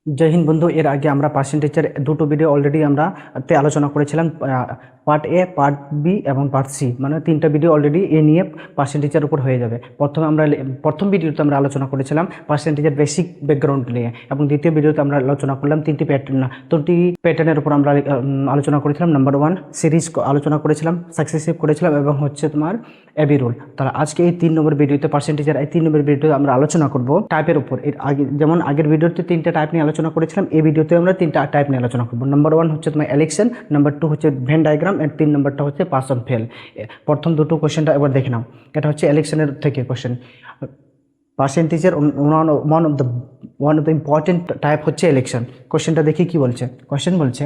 জয় হিন্দ বন্ধু। এর আগে আমরা পার্সেন্টেজের দুটো ভিডিও অলরেডি আমরা আলোচনা করেছিলাম, পার্ট এ, পার্ট বি এবং পার্ট সি, মানে তিনটা ভিডিও অলরেডি এ নিয়ে পার্সেন্টেজের উপর হয়ে যাবে। প্রথম ভিডিওতে আমরা আলোচনা করেছিলাম পার্সেন্টেজের বেসিক ব্যাকগ্রাউন্ড নিয়ে, এবং দ্বিতীয় ভিডিওতে আমরা আলোচনা করলাম তিনটি প্যাটার্নের উপর আমরা আলোচনা করেছিলাম। নাম্বার 1 সিরিজ আলোচনা করেছিলাম, সাকসেসিভ করেছিলাম, এবং হচ্ছে তোমার এবি রুল। তাহলে আজকে এই 3 নম্বর ভিডিওতে পার্সেন্টেজের এই 3 নম্বর ভিডিওতে আমরা আলোচনা করব টাইপের উপর। এর আগে যেমন আগের ভিডিওতে 3টা টাইপ নিয়ে আলোচনা করেছিলাম, এই ভিডিওতে আমরা 3টা টাইপ নিয়ে আলোচনা করব। নাম্বার 1 হচ্ছে তোমার ইলেকশন, নাম্বার 2 হচ্ছে ভেন ডায়াগ্রাম, এন্ড 3 নম্বরটা হচ্ছে পাস অন ফেল। প্রথম দুটো কোশ্চেনটা এবার দেখে নাও। এটা হচ্ছে ইলেকশনের থেকে কোশ্চেন। পার্সেন্টেজের one of the important type হচ্ছে ইলেকশন। কোশ্চেনটা দেখি কি বলছে। কোশ্চেন বলছে,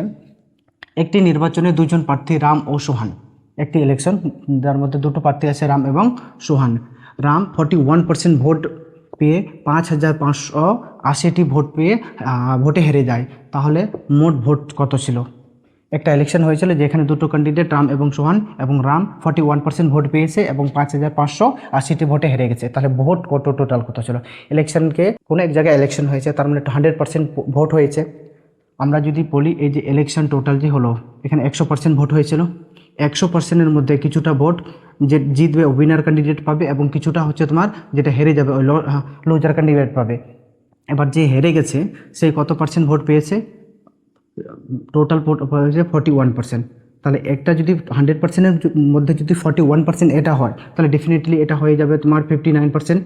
একটি নির্বাচনে দুজন প্রার্থী রাম ও সোহান। একটি ইলেকশন যার মধ্যে দুটো প্রার্থী আছে, রাম এবং সোহান। রাম 41% ভোট পেয়ে 5,580টি ভোট পেয়ে ভোটে হেরে যায়। তাহলে মোট ভোট কত ছিল? একটা ইলেকশন হয়েছিল যেখানে দুটো ক্যান্ডিডেট রাম এবং সোহান, এবং রাম 41% ভোট পেয়েছে এবং 5,580টি ভোটে হেরে গেছে। তাহলে ভোট কত, টোটাল কত ছিল? ইলেকশনকে কোনো এক জায়গায় ইলেকশন হয়েছে, তার মানে 100% ভোট হয়েছে। আমরা যদি বলি এই যে ইলেকশন টোটাল যে হলো, এখানে 100% ভোট হয়েছিল। 100%-এর মধ্যে কিছুটা ভোট যে জিতবে উইনার ক্যান্ডিডেট পাবে, এবং কিছুটা হচ্ছে তোমার যেটা হেরে যাবে ওই লুজার ক্যান্ডিডেট পাবে। এবার যে হেরে গেছে সে কত পার্সেন্ট ভোট পেয়েছে? টোটাল ভোট হয়েছে 41%। তাহলে একটা যদি 100%-এর মধ্যে যদি 41% এটা হয়, তাহলে ডেফিনেটলি এটা হয়ে যাবে তোমার 59%।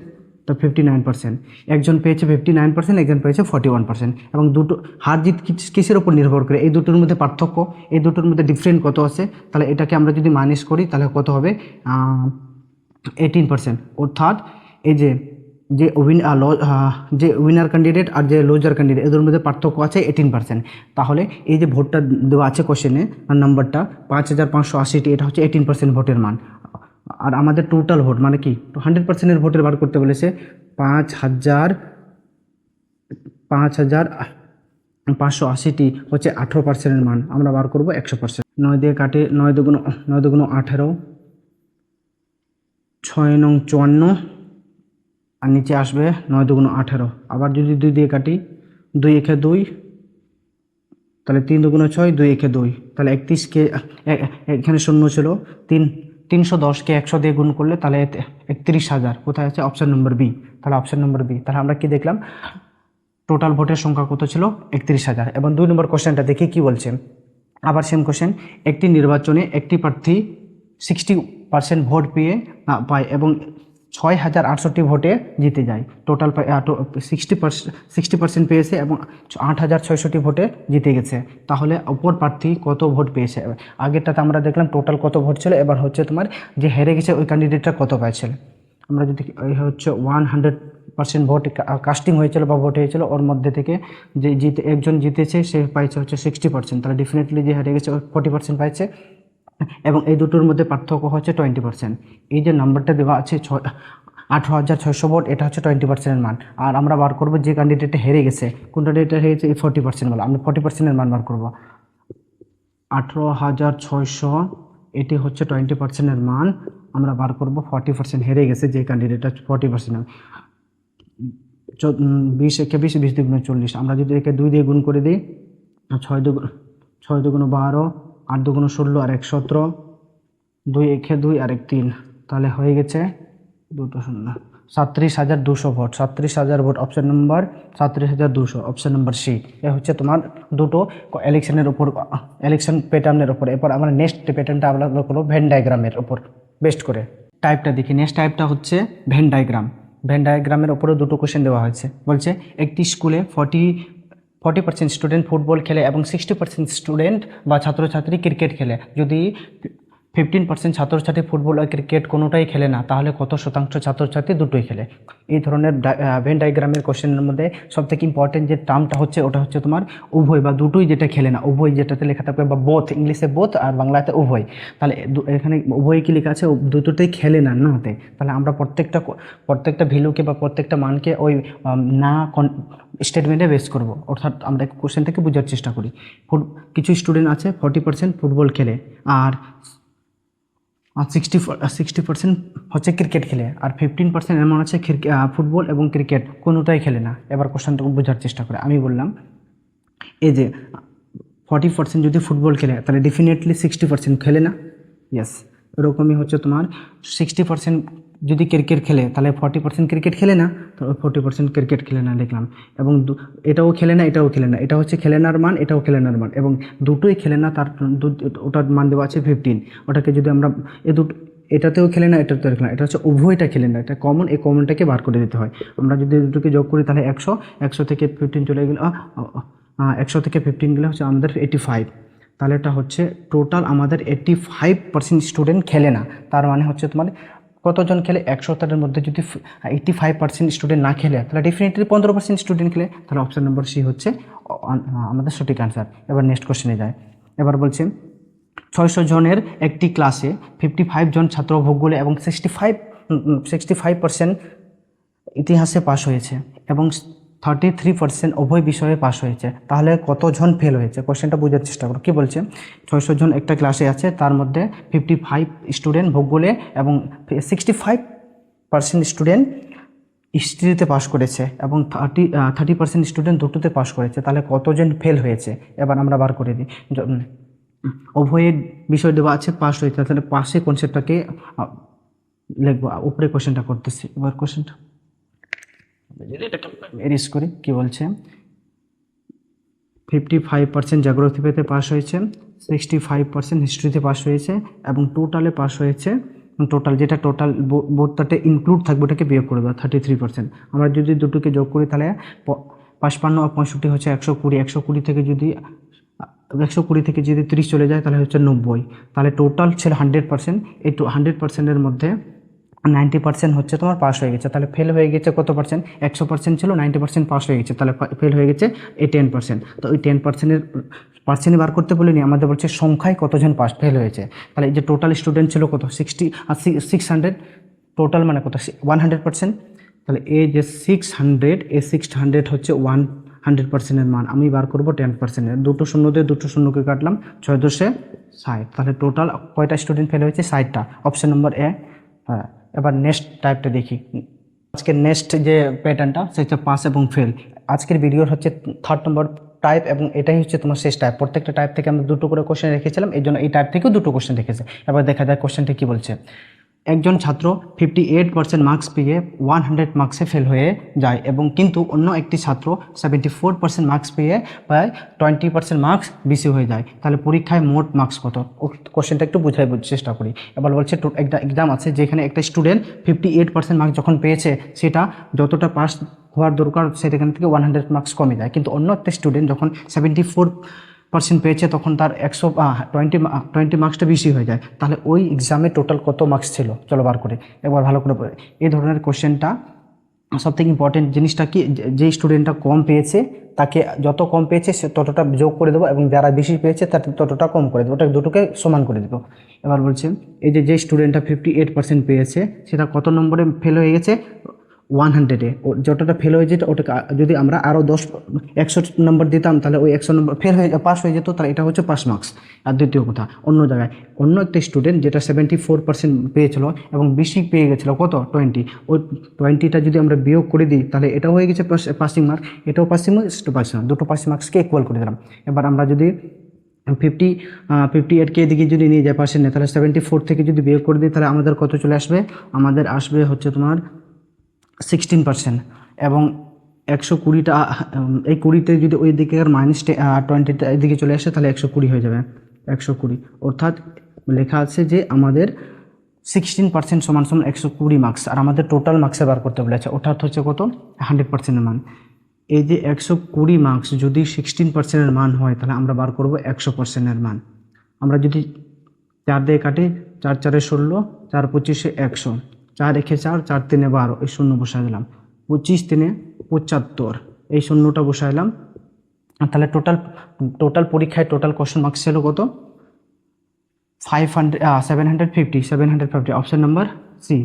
তো 59%, একজন পেয়েছে 59%, একজন পেয়েছে 41%। এবং দুটো হার জিত কিসের উপর নির্ভর করে? এই দুটোর মধ্যে পার্থক্য, এই দুটোর মধ্যে ডিফারেন্ট কত আছে। তাহলে এটাকে আমরা যদি মাইনাস করি তাহলে কত হবে? 18%। অর্থাৎ এই যে যে যে উইনার ক্যান্ডিডেট আর যে লুজার ক্যান্ডিডেট, এদের মধ্যে পার্থক্য আছে 18%। তাহলে এই যে ভোটটা দেওয়া আছে কোশ্চেনে, নাম্বারটা 5,580টি, এটা হচ্ছে 18% ভোটের মান। আর আমাদের টোটাল ভোট মানে কি? 100%-এর ভোটের বার করতে বলেছে। 5,580টি হচ্ছে 18%-এর মান, আমরা বার করবো 100%। 9 দিয়ে কাটে, 9 দুগুণ 18, 6 নং 54, আর নিচে আসবে 9 দুগুণ 18। আবার যদি 2 দিয়ে কাটি, 2 একে 2, তাহলে 3 দুগুণ 6, 2 একে 2, তাহলে 31কে এখানে শূন্য ছিল, 310কে 100 দিয়ে গুণ করলে তাহলে 31,000 কোথায় আছে? Option number B. তাহলে অপশান নম্বর বি। তাহলে আমরা কি দেখলাম? টোটাল ভোটের সংখ্যা কত ছিল? 31,000। এবং 2 নম্বর কোশ্চেনটা দেখি কি বলছে। আবার সেম কোশ্চেন। একটি নির্বাচনে একটি প্রার্থী 60% ভোট পায় এবং 6,068টি ভোটে জিতে যায়। টোটাল 60% পেয়েছে এবং 8,600টি ভোটে জিতে গেছে। তাহলে অপর প্রার্থী কত ভোট পেয়েছে? আগেরটাতে আমরা দেখলাম টোটাল কত ভোট ছিল, এবার হচ্ছে তোমার যে হেরে গেছে ওই ক্যান্ডিডেটটা কত পাইছিল। আমরা যদি এই হচ্ছে 100% ভোট কাস্টিং হয়েছিল বা ভোট হয়েছিল, ওর মধ্যে থেকে যে একজন জিতেছে সে পাইছে হচ্ছে 60%। তাহলে ডেফিনেটলি যে হেরে গেছে 40% পাইছে, এবং এই দুটোর মধ্যে পার্থক্য হচ্ছে 20%। এই যে নাম্বারটা দেওয়া আছে 18,600 ভোট, এটা হচ্ছে 20%-এর মান। আর আমরা বার করবো যে ক্যান্ডিডেটটা হেরে গেছে, কোন ক্যান্ডিডেটটা হেরে গেছে, এই 40% বলে আমরা 40%-এর মান বার করবো। 18,600, এটি হচ্ছে 20%-এর মান, আমরা বার করবো 40% হেরে গেছে যে ক্যান্ডিডেটটা 40%। 20 একে 20, 20 দুগুণ 40। আমরা যদি একে 2 দিয়ে গুণ করে দিই, 6 দুগুণ 12, 8 দুগুণ 16, আর 1 17, 2 একে 2 আর 1 3, তাহলে হয়ে গেছে 37,200 ভোট। 37,000 ভোট, option number 37,200, option number C. এ হচ্ছে তোমার দুটো ইলেকশনের উপর, ইলেকশন প্যাটার্নের উপর। এরপর আমরা নেক্সট প্যাটার্নটা আমরা করবো ভেন ডায়াগ্রামের উপর বেস্ট করে। টাইপটা দেখি। নেক্সট টাইপটা হচ্ছে ভেন ডায়াগ্রাম। ভেন ডায়াগ্রামের উপরে দুটো কোশ্চেন দেওয়া হয়েছে। বলছে একটি স্কুলে 40% স্টুডেন্ট ফুটবল খেলে এবং 60% স্টুডেন্ট বা ছাত্রছাত্রী ক্রিকেট খেলে। যদি 15% ছাত্রছাত্রী ফুটবল আর ক্রিকেট কোনোটাই খেলে না, তাহলে কত শতাংশ ছাত্রছাত্রী দুটোই খেলে? এই ধরনের ভেন ডায়াগ্রামের কোশ্চেনের মধ্যে সবথেকে ইম্পর্টেন্ট যে টার্মটা হচ্ছে ওটা হচ্ছে তোমার উভয় বা দুটোই, যেটা খেলে না উভয় যেটাতে লেখা থাকবে, বা বোথ, ইংলিশে বোথ আর বাংলাতে উভয়। তাহলে এখানে উভয় কি লেখা আছে? দুটোতেই খেলে না, নাতে। তাহলে আমরা প্রত্যেকটা ভ্যালুকে বা প্রত্যেকটা মানকে ওই না স্টেটমেন্টে বেস করব। অর্থাৎ আমরা কোশ্চেনটাকে বোঝার চেষ্টা করি। কিছু স্টুডেন্ট আছে 40% ফুটবল খেলে, আর 60% হচ্ছে ক্রিকেট খেলে, আর 15% এমন আছে ফুটবল এবং ক্রিকেট কোনোটাই খেলে না। এবার কোশ্চেনটাকে বোঝার চেষ্টা করে। আমি বললাম এই যে 40% যদি ফুটবল খেলে তাহলে ডেফিনেটলি 60% খেলে না? ইয়েস, এরকমই হচ্ছে তোমার 60% যদি ক্রিকেট খেলে তাহলে 40% ক্রিকেট খেলে না, তো 40% ক্রিকেট খেলে না লিখলাম। এবং এটাও খেলে না, এটাও খেলে না, এটা হচ্ছে খেলেনার মান, এটাও খেলেনার মান, এবং দুটোই খেলে না, তার ওটার মান দেওয়া আছে 15। ওটাকে যদি আমরা এটাতেও খেলে না, এটাতেও খেলে না, এটা হচ্ছে উভয়টা খেলে না, এটা কমন, এই কমনটাকে বার করে দিতে হয়। আমরা যদি দুটোকে যোগ করি তাহলে 100 থেকে 15 চলে গেলে 100 থেকে 15 গেলে হচ্ছে আমাদের 85। তাহলে এটা হচ্ছে টোটাল আমাদের 85% স্টুডেন্ট খেলে না। তার মানে হচ্ছে তোমার কতজন খেলে? 100টার মধ্যে যদি 85% স্টুডেন্ট না খেলে তাহলে ডেফিনেটলি 15% স্টুডেন্ট খেলে। তাহলে অপশান নম্বর সি হচ্ছে আমাদের সঠিক অ্যান্সার। এবার নেক্সট কোশ্চেনে যায়। এবার বলছে 600 জনের একটি ক্লাসে 55 জন ছাত্র ভূগোলে এবং 65% ইতিহাসে পাশ হয়েছে এবং 33% উভয় বিষয়ে পাশ হয়েছে, তাহলে কতজন ফেল হয়েছে? কোশ্চেনটা বোঝার চেষ্টা করো। কী বলছে? 600 জন একটা ক্লাসে আছে, তার মধ্যে 55 স্টুডেন্ট ভূগোলে এবং 65% স্টুডেন্ট হিস্ট্রিতে পাশ করেছে এবং 30% স্টুডেন্ট দুটোতে পাশ করেছে, তাহলে কতজন ফেল হয়েছে? এবার আমরা বার করে দিই। উভয়ের বিষয় দেওয়া আছে, পাস হয়েছে, তাহলে পাশে কনসেপ্টটাকে লিখবো, উপরে কোশ্চেনটা করতেছি। এবার কোশ্চেনটা এরিস করি। কি বলছে? 55% জিওগ্রাফিতে পাস হয়েছে, 65% হিস্ট্রিতে পাস হয়েছে এবং টোটালে পাস হয়েছে, টোটাল যেটা টোটাল বোর্ডটাতে ইনক্লুড থাকবে ওটাকে বিয়োগ করে দেওয়া 33%। আমরা যদি দুটোকে যোগ করি তাহলে 55 আর 65 হচ্ছে 120। 120 থেকে যদি 120 থেকে যদি 30 চলে যায় তাহলে হচ্ছে 90। তাহলে টোটাল ছিল 100%। এই 100%-এর মধ্যে 90% হচ্ছে তোমার পাস হয়ে গেছে, তাহলে ফেল হয়ে গেছে কত পার্সেন্ট? 100% ছিল, 90% পাস হয়ে গেছে, তাহলে ফেল হয়ে গেছে এই 10%। তো ওই 10%-এর পার্সেন্টই বার করতে বলিনি, আমাদের বলছে সংখ্যায় কতজন পাস ফেল হয়েছে। তাহলে এই যে টোটাল স্টুডেন্ট ছিল কত? 60 আর 600, টোটাল মানে কত? 100%। তাহলে এই যে 600, এই 600 হচ্ছে 100%-এর মান। আমি বার করবো 10%-এর, দুটো শূন্য দিয়ে দুটো শূন্যকে কাটলাম, 6 দশে 60। তাহলে টোটাল কয়টা স্টুডেন্ট ফেল হয়েছে? 60টা। অপশন নম্বর এ। হ্যাঁ, এবার নেক্সট টাইপটা দেখি। আজকের নেক্সট যে প্যাটার্নটা সেটা পাস এবং ফেল। আজকের ভিডিওর হচ্ছে 3rd নম্বর টাইপ এবং এটাই হচ্ছে তোমার শেষ টাইপ। প্রত্যেকটা টাইপ থেকে আমরা দুটো করে কোশ্চেন রেখেছিলাম, এই জন্য এই টাইপ থেকেও দুটো কোশ্চেন রেখেছে। এবার দেখা যায় কোশ্চেনটা কি বলছে। একজন ছাত্র 58% মার্কস পেয়ে 100 মার্কসে ফেল হয়ে যায় এবং কিন্তু অন্য একটি ছাত্র 74% মার্কস পেয়ে প্রায় 20% মার্কস বেশি হয়ে যায়, তাহলে পরীক্ষায় মোট মার্কস কত? কোশ্চেনটা একটু বোঝাই চেষ্টা করি। এবার বলছে একটা এক্সাম আছে যেখানে একটা স্টুডেন্ট 58% মার্কস যখন পেয়েছে সেটা যতটা পাস হওয়ার দরকার সেখান থেকে 100 মার্কস কমে যায়, কিন্তু অন্য একটা স্টুডেন্ট যখন 74% পেয়েছে তখন তার 120 মার্কসটা বেশি হয়ে যায়, তাহলে ওই এক্সামে টোটাল কত মার্কস ছিল? চলো বার করে একবার ভালো করে পড়ে। এই ধরনের কোশ্চেনটা সবথেকে ইম্পর্টেন্ট জিনিসটা কি, যে স্টুডেন্টটা কম পেয়েছে তাকে যত কম পেয়েছে সে ততটা যোগ করে দেবো এবং যারা বেশি পেয়েছে তার ততটা কম করে দেবো, ওটা দুটোকে সমান করে দেবো। এবার বলছে এই যে স্টুডেন্টটা 58% পেয়েছে সেটা কত নম্বরে ফেল হয়ে গেছে? 100-এ। যতটা ফেল হয়ে যেত ওটাকে যদি আমরা আরও 100 নম্বর দিতাম তাহলে ওই 100 নম্বর ফেল হয়ে পাস হয়ে যেত, তাহলে এটা হচ্ছে পাস মার্কস। আর দ্বিতীয় কথা, অন্য জায়গায় অন্য একটা স্টুডেন্ট যেটা 74% পেয়েছিল এবং বেশি পেয়ে গেছিলো কত? 20। ওই 20টা যদি আমরা বিয়োগ করে দিই তাহলে এটাও হয়ে গেছে পাসিং মার্ক, এটাও পাসিং মার্ক, এটাও পাসিং মার্ক, দুটো পাসিং মার্কসকে ইকুয়াল করে দিলাম। এবার আমরা যদি 58কে এদিকে যদি নিয়ে যায় পার্সেন্টে, তাহলে 74 থেকে যদি বিয়োগ করে দিই তাহলে আমাদের কত চলে আসবে? আমাদের আসবে হচ্ছে তোমার 16%। এবং 120টা এই 20তে যদি ওই দিকে -20টা এদিকে চলে আসে তাহলে 120 হয়ে যাবে। 120 অর্থাৎ লেখা আছে যে আমাদের 16% সমান 120 মার্কস, আর আমাদের টোটাল মার্কসে বার করতে বলেছে, অর্থাৎ হচ্ছে কত? 100%-এর মান। এই যে 120 মার্কস যদি 16%-এর মান হয় তাহলে আমরা বার করব 100%-এর মান। আমরা যদি 4 দিয়ে কাটি, 4 4 16, 4 25 100, 4 1 4, 4 3 12, এই শূন্য বসাই দিলাম, 25 3 75, এই শূন্যটা বসাইলাম। তাহলে টোটাল পরীক্ষায় টোটাল কোশ্চেন মার্কস ছিল কত? 750। Option number C.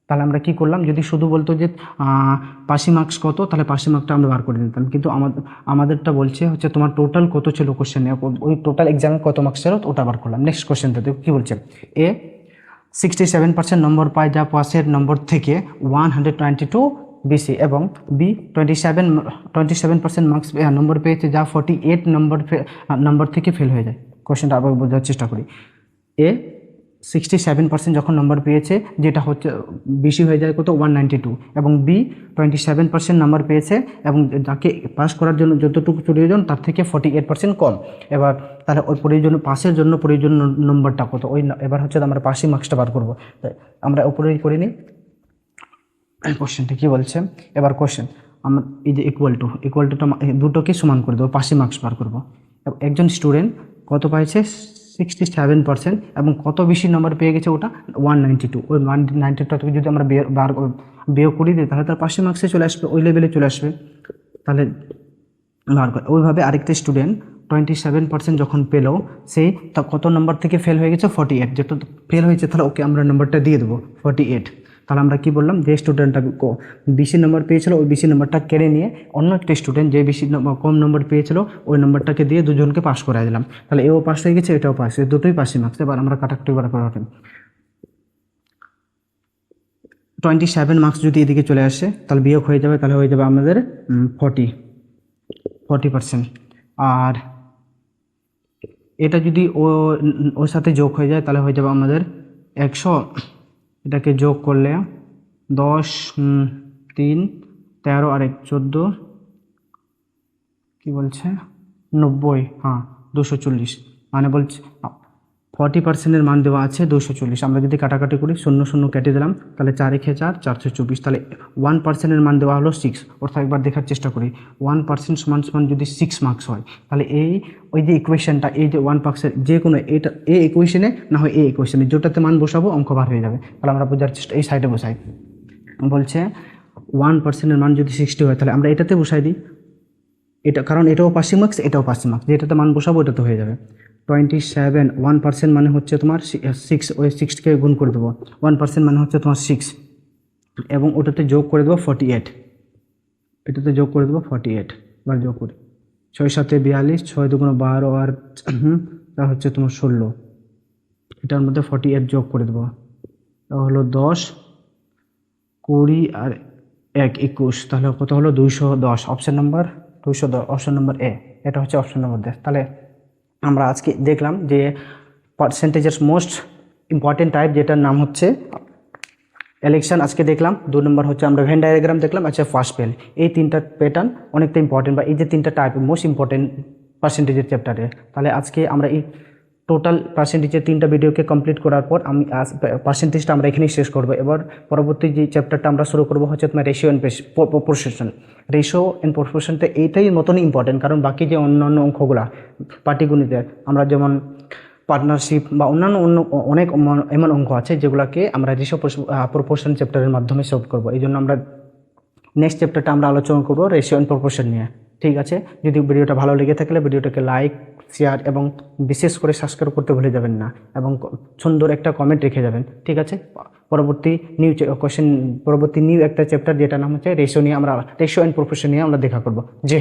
তাহলে আমরা কি করলাম, যদি শুধু বলতো যে পাসিং মার্কস কত তাহলে পাসিং মার্কটা আমরা বার করে দিতাম, কিন্তু আমাদেরটা বলছে হচ্ছে তোমার টোটাল কত ছিল কোশ্চেনে, ওই টোটাল এক্সামে কত মার্কস ছিল ওটা বার করলাম। নেক্সট কোশ্চেনটা দেখো কী বলছে। 67% নম্বর পায় যা পাসের নম্বর থেকে 122 BC এবং B 27% মার্কস নম্বর পেয়েছে, যা 48 নম্বর থেকে ফেল হয়ে যায়। কোশ্চেনটা আবার বোঝার চেষ্টা করি। A 67% যখন নম্বর পেয়েছে, যেটা হচ্ছে বেশি হয়ে যায় কত 192, এবং B 27% নাম্বার পেয়েছে এবং যাকে পাস করার জন্য যতটুকু প্রয়োজন তার থেকে 48% কম। এবার তাহলে ওই প্রয়োজন পাসের জন্য প্রয়োজন নম্বরটা কত, ওই এবার হচ্ছে আমরা পাসিং মার্কসটা বার করবো। তাই আমরা উপরেই করে নিই কোশ্চেনটা কী বলছে। এবার কোশ্চেন আমরা এই যে ইকুয়াল টুটা দুটোকে সমান করে দেবো, পাসিং মার্কস বার করবো। একজন স্টুডেন্ট কত পাইছে 67% এবং কত বেশি নম্বর পেয়ে গেছে ওটা 192। ওই 192 থেকে যদি আমরা বিয়োগ করি দিই তাহলে তার পাসিং মার্কসে চলে আসবে, ওই লেভেলে চলে আসবে। তাহলে ওইভাবে আরেকটা স্টুডেন্ট 27% যখন পেলো, সেই তা কত নম্বর থেকে ফেল হয়ে গেছে 48, যেটা ফেল হয়েছে তাহলে ওকে আমরা নম্বরটা দিয়ে দেবো 48। তাহলে আমরা কি বললাম, যে স্টুডেন্টটা বেশি নম্বর পেয়েছিল ওই বেশি নম্বরটা কেড়ে নিয়ে অন্য একটা স্টুডেন্ট যে বেশি কম নম্বর পেয়েছিল ওই নম্বরটাকে দিয়ে দুজনকে পাস করাই দিলাম। তাহলে এও পাস হয়ে গেছে, এটাও পাস, দুটোই পাসিং মার্কস। এবার আমরা কাটাকুটি বার করে রাখেন 27 মার্কস যদি এদিকে চলে আসে তাহলে বিয়োগ হয়ে যাবে, তাহলে হয়ে যাবে আমাদের 40%। আর এটা যদি ওর সাথে যোগ হয়ে যায় তাহলে হয়ে যাবে আমাদের 100। এটাকে যোগ করলে 10 3 13 আর 1 14, কি বলছে 90, হ্যাঁ 240, মানে বলছে 40%-এর মান দেওয়া আছে 240। আমরা যদি কাটাকাটি করি 0 0 কেটে দিলাম, তাহলে 4 1 4 424। তাহলে 1%-এর মান দেওয়া হলো 6। অর্থাৎ একবার দেখার চেষ্টা করি 1% সমান যদি 6 মার্কস হয়, তাহলে ওই যে ইকুয়েশনটা, এই যে 1% যে কোনো এটা এই ইকুয়েশনে না হয় এই ইকুয়েশনে যেটাতে মান বসাবো অঙ্ক বার হয়ে যাবে। তাহলে আমরা বোঝার চেষ্টা এই সাইডে বসাই। বলছে 1%-এর মান যদি 60 হয় তাহলে আমরা এটাতে বসাই দিই, এটা কারণ এটাও পাসিং মার্কস এটাও পাসিং মার্কস, যেটাতে মান বসাবো ওটাতে হয়ে যাবে। 27 1% মানে হচ্ছে তোমার 6, ওই 6কে গুণ করে দেবো, 1% মানে হচ্ছে তোমার 6, এবং ওটাতে যোগ করে দেবো 48, এটাতে যোগ করে দেবো 48। এবার যোগ করি 6 7 42, 6 2 12 আর তা হচ্ছে তোমার 16, এটার মধ্যে 48 যোগ করে দেবো, তা হলো 10 20 আর 1 21, তাহলে কত হলো 210। Option number 210, option number A, এটা হচ্ছে অপশান নাম্বার ডি। তাহলে আমরা আজকে দেখলাম যে পার্সেন্টেজের মোস্ট ইম্পর্টেন্ট টাইপ, যেটার নাম হচ্ছে ইলেকশন আজকে দেখলাম। 2 নম্বর হচ্ছে আমরা ভেন ডায়াগ্রাম দেখলাম, আচ্ছা ফার্স্ট ফেল। এই তিনটা প্যাটার্ন অনেকটা ইম্পর্টেন্ট, বা এই যে তিনটা টাইপ মোস্ট ইম্পর্টেন্ট পার্সেন্টেজের চ্যাপ্টারে। তাহলে আজকে আমরা এই টোটাল পার্সেন্টেজের 3টা ভিডিওকে কমপ্লিট করার পর আমি পার্সেন্টেজটা আমরা এখানেই শেষ করবো। এবার পরবর্তী যে চ্যাপ্টারটা আমরা শুরু করবো হচ্ছে তোমার ratio and proportion. Ratio and প্রপোর্শনটা এইটাই মতনই ইম্পর্টেন্ট, কারণ বাকি যে অন্যান্য অঙ্কগুলা পাটিগণিতের আমরা যেমন পার্টনারশিপ বা অন্যান্য অনেক এমন অঙ্ক আছে যেগুলোকে আমরা রেশিও প্রপোর্শন চ্যাপ্টারের মাধ্যমে সলভ করবো। এই জন্য আমরা নেক্সট চ্যাপ্টারটা আমরা আলোচনা করবো রেশিও অ্যান্ড প্রপোর্শন নিয়ে। ঠিক আছে, যদি ভিডিওটা ভালো লেগে থাকলে ভিডিওটাকে লাইক শেয়ার এবং বিশেষ করে সাবস্ক্রাইব করতে ভুলে যাবেন না, এবং সুন্দর একটা কমেন্ট রেখে যাবেন। ঠিক আছে, পরবর্তী পরবর্তী নিউ একটা চ্যাপ্টার যেটা নাম হচ্ছে রেশিও নিয়ে, আমরা রেশিও অ্যান্ড প্রপোর্শন নিয়ে আমরা দেখা করবো। জয় হিন্দ।